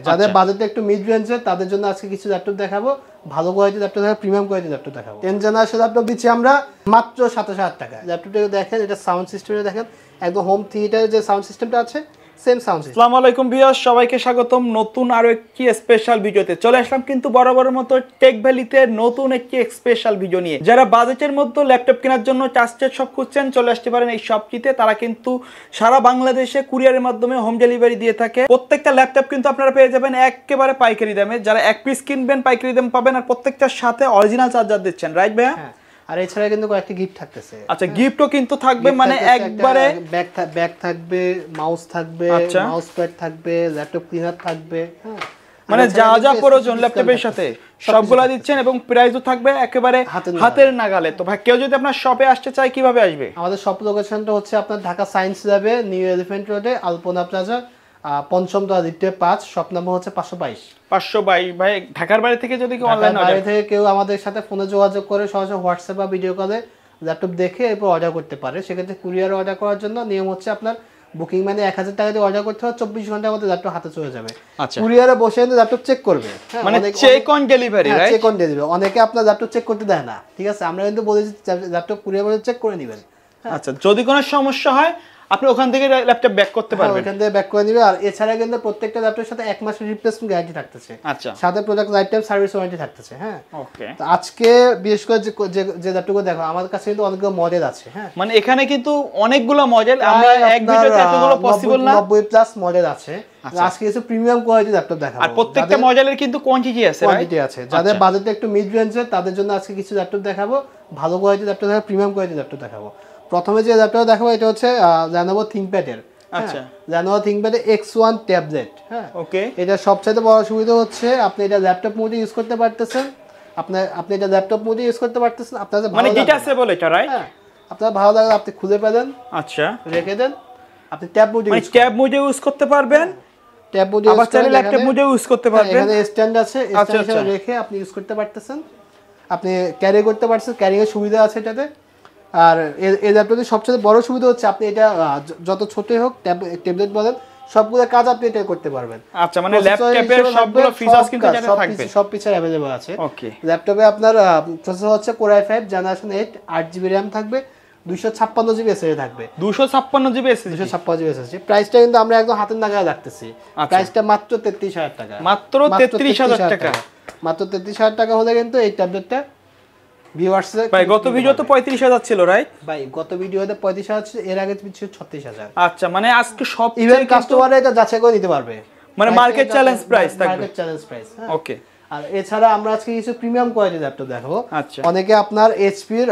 যাদের বাজেটটা একটু মিড রেঞ্জের তাদের জন্য আজকে কিছু ল্যাপটপ দেখাবো, ভালো কোয়ালিটির ল্যাপটপ দেখাবো, প্রিমিয়াম কোয়ালিটির ল্যাপটপ দেখাবো। 10 জেনারেশন ল্যাপটপ দিচ্ছি আমরা মাত্র 27,000 টাকা। ল্যাপটপটা দেখেন, এটা সাউন্ড সিস্টেমটা দেখেন, একদম হোম থিয়েটারের যে সাউন্ড সিস্টেমটা আছে সেম সাউন্ড সিস্টেম। আসসালামু আলাইকুম ভিউয়ার্স, সবাইকে স্বাগতম নতুন আরো একটি স্পেশাল ভিডিওতে। চলে আসলাম কিন্তু বরাবরের মতো টেক ভ্যালিতে নতুন একটি স্পেশাল ভিডিও নিয়ে। যারা বাজেটের মধ্যে ল্যাপটপ কেনার জন্য ট্রাস্টেড শপ খুঁজছেন, চলে আসতে পারেন এই শপটিতে। তারা কিন্তু সারা বাংলাদেশে কুরিয়ারের মাধ্যমে হোম ডেলিভারি দিয়ে থাকে। প্রত্যেকটা ল্যাপটপ কিন্তু আপনারা পেয়ে যাবেন একেবারে পাইকারি দামে। যারা এক পিস কিনবেন পাইকারি দাম পাবেন, আর প্রত্যেকটার সাথে অরিজিনাল চার্জার দিচ্ছেন, রাইট ভাইয়া? আর এছাড়া কিন্তু কয়েকটা গিফট থাকতেছে। আচ্ছা, গিফটও কিন্তু থাকবে, মানে একবারে ব্যাগ থাকবে, মাউস থাকবে, মাউস প্যাড থাকবে, ল্যাপটপ ক্লিনার থাকবে, মানে যা যা প্রয়োজন ল্যাপটপের সাথে সবগুলা দিচ্ছেন, এবং প্রাইসও থাকবে একেবারে হাতের নাগালে। তো ভাই, কেউ যদি আপনার শপে আসতে চায় কিভাবে আসবে? আমাদের শপ লোকেশনটা হচ্ছে আপনার ঢাকা সায়েন্স ল্যাবে, নিউ এলিফ্যান্ট রোডে, আলপনা প্লাজা, পঞ্চম তলা, দ্বিতীয় 5, শপ নাম্বার হচ্ছে 522। ভাই, ঢাকার বাইরে থেকে যদি কেউ অনলাইন বাইরে থেকে কেউ আমাদের সাথে ফোনে যোগাযোগ করে সরাসরি হোয়াটসঅ্যাপ বা ভিডিও কলে ল্যাপটপ দেখে এরপর অর্ডার করতে পারে। সেক্ষেত্রে কুরিয়ার অর্ডার করার জন্য নিয়ম হচ্ছে আপনার বুকিং মানে 1000 টাকা দিয়ে অর্ডার করতে হবে, 24 ঘন্টার মধ্যে ল্যাপটপ হাতে চলে যাবে। কুরিয়ারে বসে ল্যাপটপ চেক করবে, মানে check on delivery, right? Check on delivery. অনেকে আপনার ল্যাপটপ চেক করতে দেয় না, ঠিক আছে? আমরা কিন্তু বলেছি ল্যাপটপ কুরিয়ার বসে চেক করে নেবেন। আচ্ছা, যদি কোনো সমস্যা হয় আপনি ওখান থেকে ল্যাপটপ ব্যাক করতে পারবেন, ওখান থেকে ব্যাক করে নেবে। আর এছাড়া কিন্তু প্রত্যেকটা ল্যাপটপের সাথে 1 মাসের রিপ্লেসমেন্ট গ্যারান্টি থাকতেছে। আচ্ছা, সাথে product life time service warranty থাকতেছে। হ্যাঁ, ওকে। তো আজকে বিশেষ করে যে ল্যাপটপগুলো দেখো, আমার কাছে কিন্তু অনেকগুলো মডেল আছে। হ্যাঁ, মানে এখানে কিন্তু অনেকগুলো মডেল, আমরা এক ভিডিওতে এতগুলো পসিবল না, 90 প্লাস মডেল আছে। আজকে কিছু প্রিমিয়াম কোয়ালিটির ল্যাপটপ দেখাবো, আর প্রত্যেকটা মডেলের কিন্তু কোয়ান্টিটি আছে। যাদের বাজেটটা একটু মিড রেঞ্জের তাদের জন্য আজকে কিছু ল্যাপটপ দেখাবো, ভালো কোয়ালিটির ল্যাপটপ দেখাবো, প্রিমিয়াম কোয়ালিটির ল্যাপটপ দেখাবো। প্রথমে যে ল্যাপটপ দেখাবো এটা হচ্ছে Lenovo ThinkPad এর। আচ্ছা, Lenovo ThinkPad X1 ট্যাবলেট। হ্যাঁ, ওকে। এটা সবচেয়ে বড় সুবিধা হচ্ছে আপনি এটা ল্যাপটপ মোডে ইউজ করতে পারতেছেন। আপনি এটা ল্যাপটপ মোডে ইউজ করতে পারতেছেন। আপনার মানে ডিটাচেবল এটা, রাইট? হ্যাঁ, আপনার ভালো লাগলে আপনি খুলে ফেলেন, আচ্ছা, রেখে দেন। আপনি ট্যাব মোডে ইউজ করতে পারবেন, ট্যাব মোডে আবার চাইলে ল্যাপটপ মোডে ইউজ করতে পারবেন। এখানে স্ট্যান্ড আছে, স্ট্যান্ডে রেখে আপনি ইউজ করতে পারতেছেন। আপনি ক্যারি করতে পারছেন, ক্যারিং এর সুবিধা আছে এটাতে। আর এই ল্যাপটপের সবচেয়ে বড় সুবিধা হচ্ছে আপনি এটা যত ছোটই হোক, ট্যাবলেট বলেন, সবগুলো কাজ আপনি এটা করতে পারবেন। আচ্ছা, মানে ল্যাপটপের সবগুলো ফিচারস কিন্তু এটাতে থাকবে, সব ফিচার अवेलेबल আছে। ওকে। ল্যাপটপে আপনার প্রসেসর হচ্ছে Core i5 generation 8, 8GB RAM থাকবে, 256GB SSD থাকবে। 256GB SSD। প্রাইসটা কিন্তু আমরা একদম হাতের নাগালে রাখতেছি। প্রাইসটা মাত্র 33,000 টাকা। মাত্র 33,000 টাকা। মাত্র 33,000 টাকা হলে কিন্তু এই ট্যাবলেটটা ভিউয়ার্স ভাই, গত ভিডিওতে 35,000 ছিল, রাইট? ভাই, গত ভিডিওতে 35,000 ছিল, এর আগে ছিল 36,000। আচ্ছা, মানে আজকে সব ইভেন কাস্টমাররা এটা যাচাই করে নিতে পারবে, মানে মার্কেট চ্যালেঞ্জ প্রাইস থাকবে, মার্কেট চ্যালেঞ্জ প্রাইস। ওকে। আর এছাড়া আমরা আজকে কিছু প্রিমিয়াম কোয়ালিটির ল্যাপটপ দেখাবো। আচ্ছা, অনেকে আপনার HP এর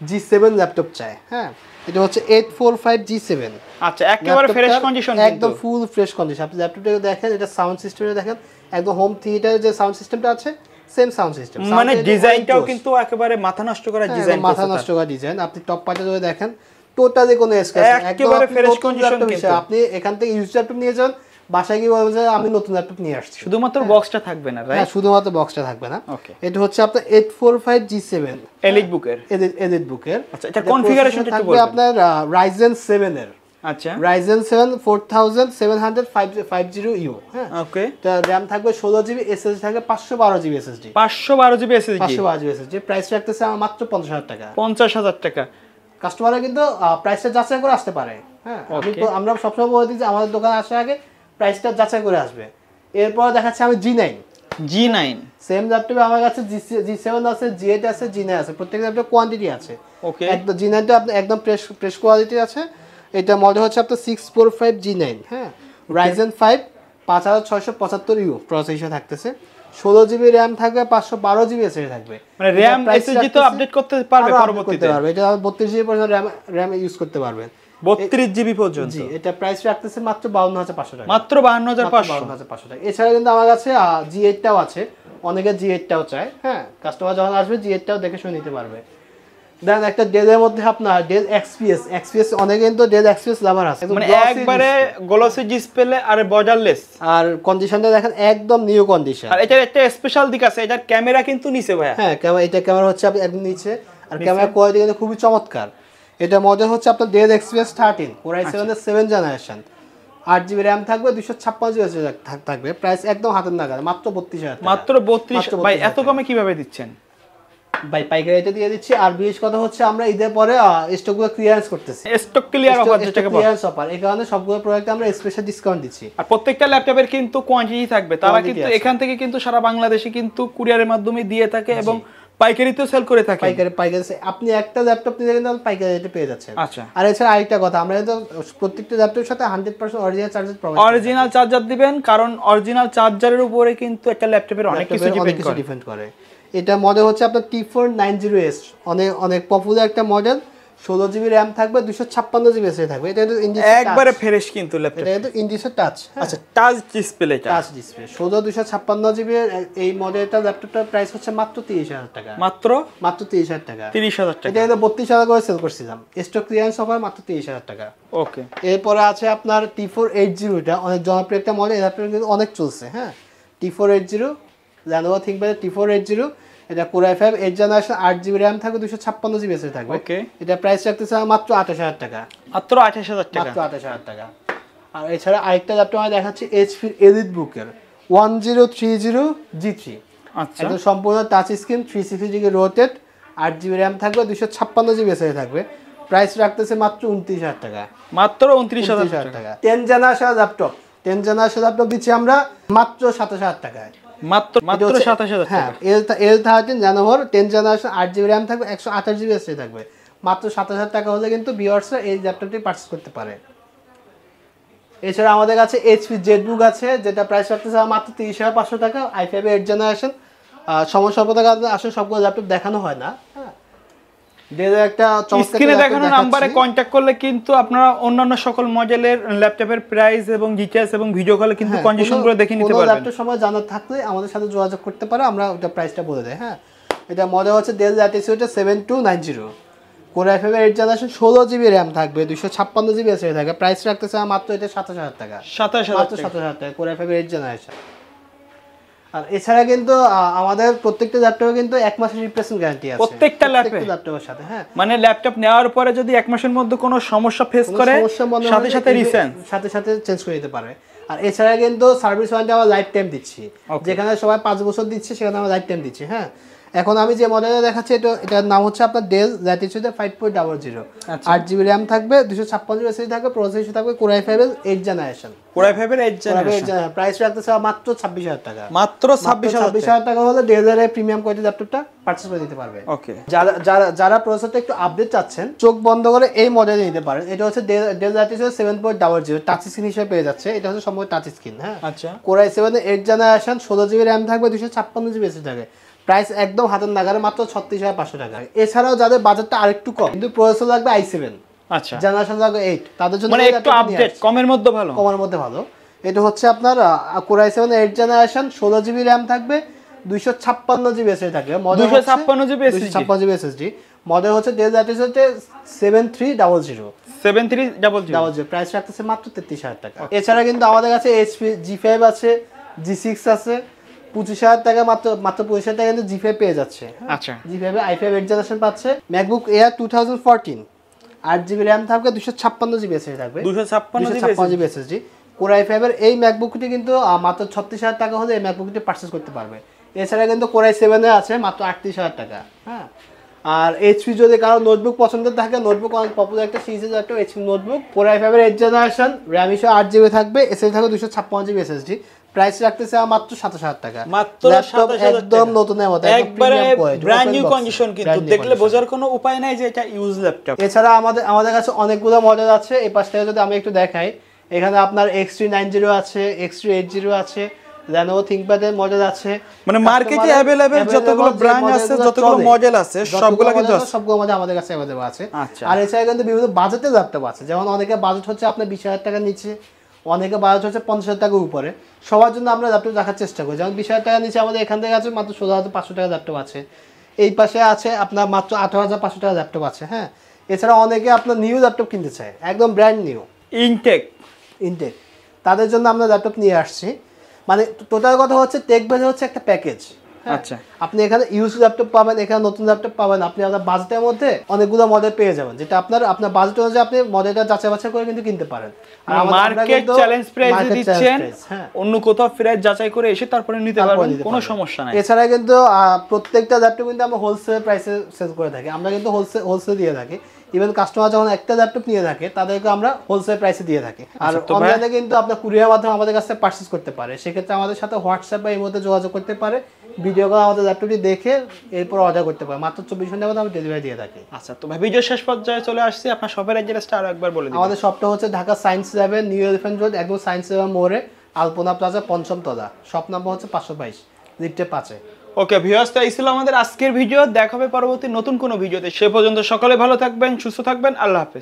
G7 ল্যাপটপ চায়। হ্যাঁ, এটা হচ্ছে 845 G7। আচ্ছা, একেবারে ফ্রেশ কন্ডিশন, একদম ফুল ফ্রেশ কন্ডিশন। আপনি ল্যাপটপটা দেখেন, এটা সাউন্ড সিস্টেমটা দেখেন, একদম হোম থিয়েটারের যে সাউন্ড সিস্টেমটা আছে সেম সাউন্ড সিস্টেম। মানে ডিজাইনটাও কিন্তু একেবারে মাথা নষ্ট করা ডিজাইন, মাথা নষ্ট করা ডিজাইন। আপনি টপ পার্টে যদি দেখেন, টোটালি কোনো স্ক্র্যাচ নেই, একেবারে ফ্রেশ কন্ডিশন। কিন্তু আপনি এখান থেকে ইউজ ল্যাপটপ নিয়ে যান, বাসায় গিয়ে বলবেন যে আমি নতুন ল্যাপটপ নিয়ে আসছি। শুধুমাত্র বক্সটা থাকবে না, রাইট? হ্যাঁ, শুধুমাত্র বক্সটা থাকবে না। ওকে। এটা হচ্ছে আপনার 845 G7 এলিট বুকের। এলিট বুকের। আচ্ছা, এটা কনফিগারেশনটা একটু বলবেন। আপনার Ryzen 7 এর। আচ্ছা, Ryzen 7 4750U। হ্যাঁ, ওকে। এটা RAM থাকবে 16GB, SSD থাকবে 512GB SSD। 512GB SSD। 512GB SSD। Price রাখতেছে মাত্র 50,000 টাকা। 50,000 টাকা। কাস্টমাররা কিন্তু প্রাইসটা যাচাই করে আসতে পারে। হ্যাঁ, আমরা সবসময় বলে দিই যে আমাদের দোকানে আসার আগে প্রাইসটা যাচাই করে আসবে। এরপর দেখাচ্ছে আমি G9 সেম ল্যাপটপে আমার কাছে G7 আছে, G8 আছে, G9 আছে। প্রত্যেকটা ল্যাপটপ কোয়ান্টিটি আছে। ওকে। একদম G9টা আপনি একদম ফ্রেশ কোয়ালিটি আছে। এটা মডেল হচ্ছে আপনার 645 G9। হ্যাঁ, Ryzen 5 5675U প্রসেসর থাকতেছে, 16GB RAM থাকবে, 512GB SSD থাকবে। মানে RAM SSD তো আপডেট করতে পারবে পরবর্তীতে। এটা 32GB পর্যন্ত RAM ইউজ করতে পারবেন, 32GB পর্যন্ত। জি, এটা প্রাইস রাখতেছে মাত্র 52,500 টাকা। মাত্র 52,500 টাকা। এছাড়া কিন্তু আমার কাছে G8 টাও আছে, অনেকে G8 টাও চায়। হ্যাঁ, কাস্টমার যখন আসবে G8 টাও দেখে শুনে নিতে পারবে। দেন একটা ডেলের মধ্যে আপনার ডেল XPS অনেকে কিন্তু ডেল XPS লাভার আছে, মানে একবারে গ্লসি ডিসপ্লে আর বর্ডারলেস, আর কন্ডিশনটা দেখেন একদম নিউ কন্ডিশন। আর এটার একটা স্পেশাল দিক আছে, এটার ক্যামেরা কিন্তু নিচে ভাইয়া। হ্যাঁ, ক্যামেরা হচ্ছে একদম নিচে, আর ক্যামেরা কোয়ালিটি কিন্তু খুবই চমৎকার। এটা মডেল হচ্ছে আপনার ডেল XPS 13 Core i7 এর 7 জেনারেশন। 8GB RAM থাকবে, 256GB থাকবে, প্রাইস একদম হাতের নাগালে, মাত্র 32,000 টাকা। মাত্র 32 ভাই, এত কমে কিভাবে দিচ্ছেন? ভাই পাইকারি রেটে দিয়ে দিচ্ছি। আর বিশেষ কথা হচ্ছে আমরা ঈদের পরে স্টকগুলো ক্লিয়ারেন্স করতেছি, স্টক ক্লিয়ার অফার যেটাকে বলে, ক্লিয়ারেন্স অফার। এই কারণে সবগুলো প্রোডাক্টে আমরা স্পেশাল ডিসকাউন্ট দিচ্ছি। আর প্রত্যেকটা ল্যাপটপের কিন্তু কোয়ান্টিটি থাকবে, তারা কিন্তু এখান থেকে কিন্তু সারা বাংলাদেশে কিন্তু কুরিয়ারের মাধ্যমে দিয়ে থাকে এবং পাইকারিতেও সেল করে থাকে। পাইকারি আপনি একটা ল্যাপটপ নিলে কিন্তু পাইকারি রেটে পেয়ে যাচ্ছেন। আচ্ছা, আর এছাড়া আরেকটা কথা, আমরা কিন্তু প্রত্যেকটা ল্যাপটপের সাথে 100% original charger provide, original charger দিবেন, কারণ অরিজিনাল চার্জারের উপরে কিন্তু একটা ল্যাপটপের অনেক কিছু ডিপেন্ড করে। এটা মডেল হচ্ছে আপনার T490S, অনেক পপুলার একটা মডেল। 16GB RAM থাকবে, 256GB এসএসডি থাকবে। এটা কিন্তু একবারে ফ্রেশ কিন্তু ল্যাপটপ, এটা কিন্তু ইন্ডিসের টাচ। আচ্ছা, touch display, touch display 16 256GB এই মডেলটা ল্যাপটপটার প্রাইস হচ্ছে মাত্র 30,000 টাকা। মাত্র 30,000 টাকা। 30,000 টাকা। এটা কিন্তু 32,000 করে সেল করছিলাম, স্টক ক্লিয়ারেন্স অফার, মাত্র 30,000 টাকা। ওকে। এরপরে আছে আপনার T480, এটা অনেক জনপ্রিয় একটা মডেল, এটা কিন্তু অনেক চলছে। হ্যাঁ, T480 Lenovo ThinkPad T480, এটা Core i5 8th generation, 8GB RAM থাকবে, 256GB এসএসডি থাকবে। ওকে। এটা প্রাইস রাখতেছে মাত্র 28,000 টাকা। মাত্র 28,000 টাকা। মাত্র 28,000 টাকা। আর এছাড়া আরেকটা ল্যাপটপ আমি দেখাচ্ছি HP EliteBook-এর 1030G3। আচ্ছা, একদম সম্পূর্ণ touch screen, 360° rotate, 8GB RAM থাকবে, 256GB এসএসডি থাকবে। প্রাইস রাখতেছে মাত্র 29,000 টাকা। মাত্র 29,000 টাকা। 10 জেনারেশন ল্যাপটপ দিচ্ছি আমরা মাত্র 27,000 টাকায়। মাত্র 27,000 টাকা। হ্যাঁ, L13 Lenovo 10 generation, 8GB RAM থাকবে, 128GB এসএসডি থাকবে। মাত্র 27,000 টাকা হলে কিন্তু ভিউয়ার্সরা এই ল্যাপটপটি পারচেজ করতে পারে। এছাড়া আমাদের কাছে HP ZBook আছে, যেটা প্রাইস রাখতেছে মাত্র 30,500 টাকা। i5 8th generation. সমস্যা কারণে আসলে সবগুলো ল্যাপটপ দেখানো হয় না। হ্যাঁ, একটা স্ক্রিনে দেখানো নম্বরে কন্টাক্ট করলে কিন্তু আপনারা অন্যান্য সকল মডেলের ল্যাপটপের প্রাইস এবং ডিটেইলস এবং ভিডিও কলে কিন্তু কন্ডিশনগুলো দেখে নিতে পারবেন। ল্যাপটপ সময় জানার থাকলে আমাদের সাথে যোগাযোগ করতে পারে, আমরা ওটা প্রাইসটা বলে দেই। হ্যাঁ, এটা মডেল হচ্ছে Dell Latitude 7290, Core i5 8th generation, 16GB RAM থাকবে, 256GB এসএসডি থাকবে। প্রাইস রাখতেছে মাত্র এটা 27,000 টাকা। 27,000 টাকা Core i5 8th জেনারেশন। আর এছাড়া কিন্তু আমাদের প্রত্যেকটা ল্যাপটপে কিন্তু 1 মাসের রিপ্লেসমেন্ট গ্যারান্টি আছে প্রত্যেকটা ল্যাপটপের সাথে। হ্যাঁ, মানে ল্যাপটপ নেওয়ার পরে যদি 1 মাসের মধ্যে কোনো সমস্যা ফেস করে সাথে সাথে চেঞ্জ করে দিতে পারে। আর এছাড়া কিন্তু সার্ভিস ওয়ারেন্টি আমরা লাইফ টাইম দিচ্ছি, যেখানে সবাই 5 বছর দিচ্ছে সেখানে আমরা লাইফ টাইম দিচ্ছি। হ্যাঁ, এখন আমি যে মডেলটা দেখাচ্ছি এটার নাম হচ্ছে আপনার Dell Latitude 5.00, 8GB RAM থাকবে, 256GB এসএসডি থাকবে, প্রসেসর থাকবে Core i5 8th generation. Price রাখতেছে মাত্র 26,000 টাকা। মাত্র 26,000 টাকা হলে Dell এর প্রিমিয়াম কোয়ালিটি ল্যাপটপটা পারচেজ করে নিতে পারবে। ওকে। যারা প্রসেসরটা একটু আপডেট চাচ্ছেন, চোখ বন্ধ করে এই মডেল নিতে পারেন। এটা হচ্ছে Dell Latitude 7.00, টাচ স্ক্রিন হিসেবে পেয়ে যাচ্ছে। এটা হচ্ছে সম্পূর্ণ টাচ স্ক্রিন। হ্যাঁ, আচ্ছা। Core i7 8th generation, 16GB RAM থাকবে, 256GB এসএসডি থাকবে। প্রাইস একদম হাতের নাগালে, মাত্র 36,500 টাকা। এছাড়াও যাদের বাজেটটা আরেকটু কম, কিন্তু প্রসেসর লাগবে i7, আচ্ছা, জেনারেশন লাগবে 8, তাদের জন্য মানে একটু আপডেট কমের মধ্যে ভালো। এটা হচ্ছে আপনার Core i7 8th generation, 16GB RAM থাকবে, 256GB এসএসডি থাকবে। 256GB SSD. মডেল হচ্ছে Dell Latitude 7300। প্রাইস রাখতেছে মাত্র 33,000 টাকা। এছাড়া কিন্তু আমাদের কাছে HP G5 আছে, G6 আছে, 25,000 টাকা, মাত্র 25,000 টাকা কিন্তু G5 পেয়ে যাচ্ছে। আচ্ছা, G5 i5 8th জেনারেশন পাচ্ছে। MacBook Air 2014, 8GB RAM থাকবে, 256GB এসএসডি থাকবে, 256GB এসএসডি। Core i5 এর এই ম্যাকবুকটি কিন্তু মাত্র 36,000 টাকা হলে এই ম্যাকবুকটি পারচেজ করতে পারবে। এছাড়া কিন্তু Core i7 এ আছে মাত্র 38,000 টাকা। হ্যাঁ, আর HP যদি কারো নোটবুক পছন্দ থাকে, নোটবুক অনেক পপুলার একটা সিরিজ একটা HP নোটবুক, Core i5 এর 8th জেনারেশন, RAM 8GB থাকবে, এসএসডি থাকবে 256GB এসএসডি। প্রাইস রাখতেছে মাত্র 27,000 টাকা। মাত্র 27,000 একদম নতুনের মতো, একবারে ব্র্যান্ড নিউ কন্ডিশন, কিন্তু দেখলে বোঝার কোনো উপায় নাই যে এটা ইউজ ল্যাপটপ। এছাড়া আমাদের কাছে অনেকগুলো মডেল আছে। এই পাশ থেকে যদি আমি একটু দেখাই, এখানে আপনার X390 আছে, X380 আছে, Lenovo ThinkPad এর মডেল আছে। মানে মার্কেটে अवेलेबल যতগুলো ব্র্যান্ড আছে, যতগুলো মডেল আছে, সবগুলো মডেল আমাদের কাছে अवेलेबल আছে। আর এছাড়া কিন্তু বিভিন্ন বাজেটের ল্যাপটপ আছে, যেমন অনেকে বাজেট হচ্ছে আপনার 20,000 টাকার নিচে, অনেকে বাজেট হচ্ছে 50,000 টাকার উপরে। সবার জন্য আমরা ল্যাপটপ রাখার চেষ্টা করি। যেমন 20,000 টাকার নিচে আমাদের এখান থেকে আছে মাত্র 16,500 টাকার ল্যাপটপ আছে। এই পাশে আছে আপনার মাত্র 18,500 টাকার ল্যাপটপ আছে। হ্যাঁ, এছাড়া অনেকে আপনার নিউ ল্যাপটপ কিনতে চায়, একদম ব্র্যান্ড নিউ, ইনটেক, তাদের জন্য আমরা ল্যাপটপ নিয়ে আসছি। মানে টোটাল কথা হচ্ছে টেক ভ্যালি হচ্ছে একটা প্যাকেজ। আচ্ছা আপনি এখানে ইউজ ল্যাপটপ পাবেন, এখানে নতুন ল্যাপটপ পাবেন, আপনি আপনার বাজেটের মধ্যে অনেকগুলো মডেল পেয়ে যাবেন, যেটা আপনার বাজেট অনুযায়ী আপনি মডেলটা যাচাই বাছাই করে কিন্তু কিনতে পারেন। আর মার্কেট চ্যালেঞ্জ প্রাইস দিচ্ছেন, অন্য কোথাও প্রাইস যাচাই করে এসে তারপরে নিতে পারবেন, কোনো সমস্যা নাই। এছাড়া কিন্তু প্রত্যেকটা ল্যাপটপ কিন্তু আমরা হোলসেল প্রাইসে সেল করে থাকি, আমরা কিন্তু হোলসেল দিয়ে থাকি। ইভেন কাস্টমার যখন একটা ল্যাপটপ নিয়ে থাকে তাদেরকে আমরা হোলসেল প্রাইসে দিয়ে থাকি। আর অনলাইনে কিন্তু আপনার কুরিয়ার মাধ্যমে আমাদের কাছে পারচেজ করতে পারে, সেক্ষেত্রে আমাদের সাথে হোয়াটসঅ্যাপ বা ইমোতে যোগাযোগ করতে পারে, ভিডিও কল আমাদের ল্যাপটপটি দেখে এরপর অর্ডার করতে পারে, মাত্র 24 ঘন্টার মধ্যে আমরা ডেলিভারি দিয়ে থাকি। আচ্ছা তো ভাই ভিডিও শেষ পর্যায়ে চলে আসছি, আপনার শপের অ্যাড্রেসটা আরো একবার বলে দিন। আমাদের শপটা হচ্ছে Dhaka science 11 new elephant road, একদম সায়েন্স 11 মোড়ে, আলপনা প্লাজা 5ম তলা, শপ নাম্বার হচ্ছে 522 লিফটে 5-এ। ওকে ভিউয়ার্স, তো এই ছিল আমাদের আজকের ভিডিও। দেখা হবে পরবর্তী নতুন কোনো ভিডিওতে, সে পর্যন্ত সকলে ভালো থাকবেন, সুস্থ থাকবেন, আল্লাহ হাফেজ।